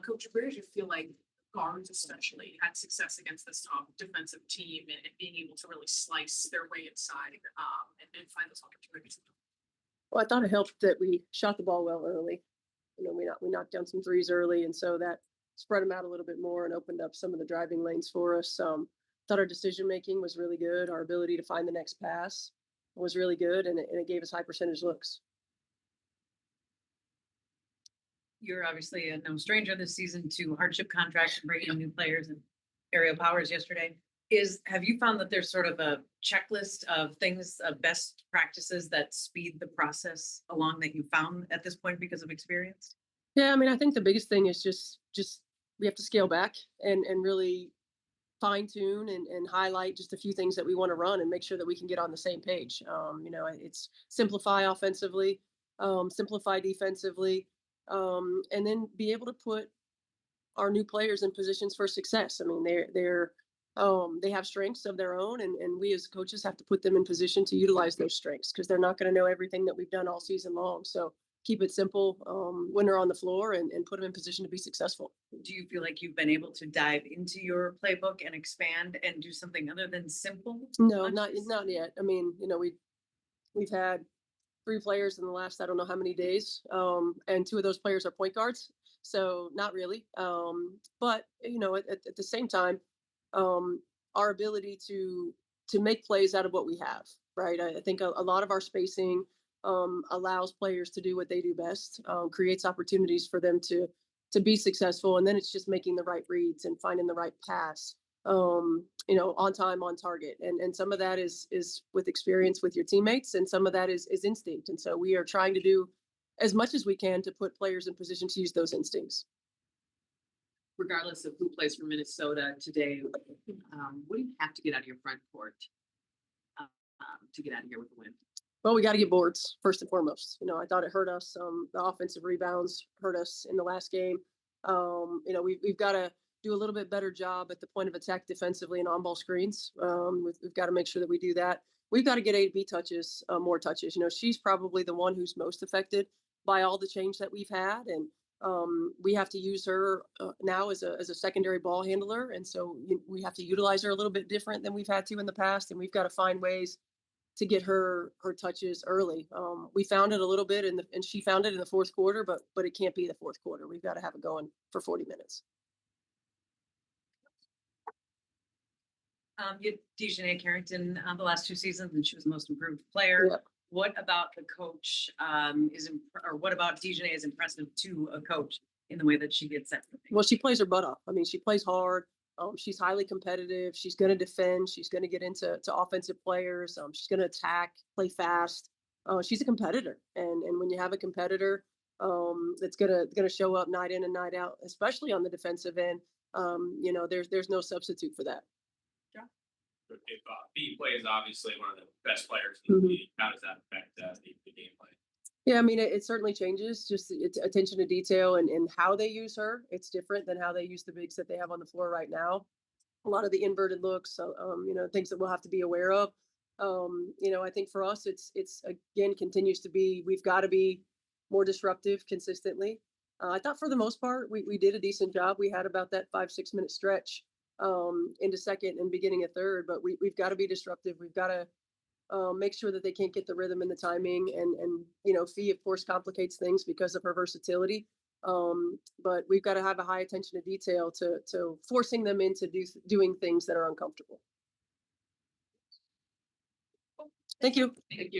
Coach, where did you feel like guards especially had success against this defensive team and being able to really slice their way inside and find those opportunities? Well, I thought it helped that we shot the ball well early. We knocked down some threes early, and so that spread them out a little bit more and opened up some of the driving lanes for us. Thought our decision making was really good. Our ability to find the next pass was really good, and it gave us high percentage looks. You're obviously no stranger this season to hardship contracts and bringing in new players and Aerial Powers yesterday. Have you found that there's sort of a checklist of things, best practices that speed the process along that you found at this point because of experience? Yeah, I mean, I think the biggest thing is just we have to scale back and really fine tune and highlight just a few things that we want to run and make sure that we can get on the same page. It's simplify offensively, simplify defensively, and then be able to put our new players in positions for success. I mean, they have strengths of their own, and we as coaches have to put them in position to utilize those strengths because they're not going to know everything that we've done all season long. So keep it simple when they're on the floor and put them in position to be successful. Do you feel like you've been able to dive into your playbook and expand and do something other than simple? No, not yet. I mean, we've had 3 players in the last I don't know how many days, and 2 of those players are point guards. So not really. But at the same time, our ability to make plays out of what we have, right? I think a lot of our spacing allows players to do what they do best, creates opportunities for them to be successful, and then it's just making the right reads and finding the right pass, on time, on target, and some of that is with experience with your teammates, and some of that is instinct, and so we are trying to do as much as we can to put players in position to use those instincts. Regardless of who plays for Minnesota today, what do you have to get out of your front court to get out of here with a win? Well, we got to get boards first and foremost. I thought it hurt us. The offensive rebounds hurt us in the last game. We've got to do a little bit better job at the point of attack defensively and on-ball screens. We've got to make sure that we do that. We've got to get A-B touches, more touches. She's probably the one who's most affected by all the change that we've had, and we have to use her now as a secondary ball handler, and so we have to utilize her a little bit different than we've had to in the past, and we've got to find ways to get her touches early. We found it a little bit, and she found it in the fourth quarter, but it can't be the fourth quarter. We've got to have it going for 40 minutes. You had Dejanay Carrington the last 2 seasons, and she was the most improved player. Yep. What about the coach or what about Dejanay is impressive to a coach in the way that she gets that? Well, she plays her butt off. I mean, she plays hard. She's highly competitive. She's going to defend. She's going to get into offensive players. She's going to attack, play fast. She's a competitor, and when you have a competitor that's gonna show up night in and night out, especially on the defensive end, there's no substitute for that. If B plays obviously one of the best players in the league, how does that affect the gameplay? Yeah, I mean, it certainly changes. Just it's attention to detail and how they use her. It's different than how they use the bigs that they have on the floor right now. A lot of the inverted looks, things that we'll have to be aware of. I think for us, it's again continues to be we've got to be more disruptive consistently. I thought for the most part we did a decent job. We had about that 5-6 minute stretch into second and beginning of third, but we've got to be disruptive. We've got to make sure that they can't get the rhythm and the timing, and Fee of course complicates things because of her versatility, but we've got to have a high attention to detail to forcing them into doing things that are uncomfortable. Thank you. Thank you.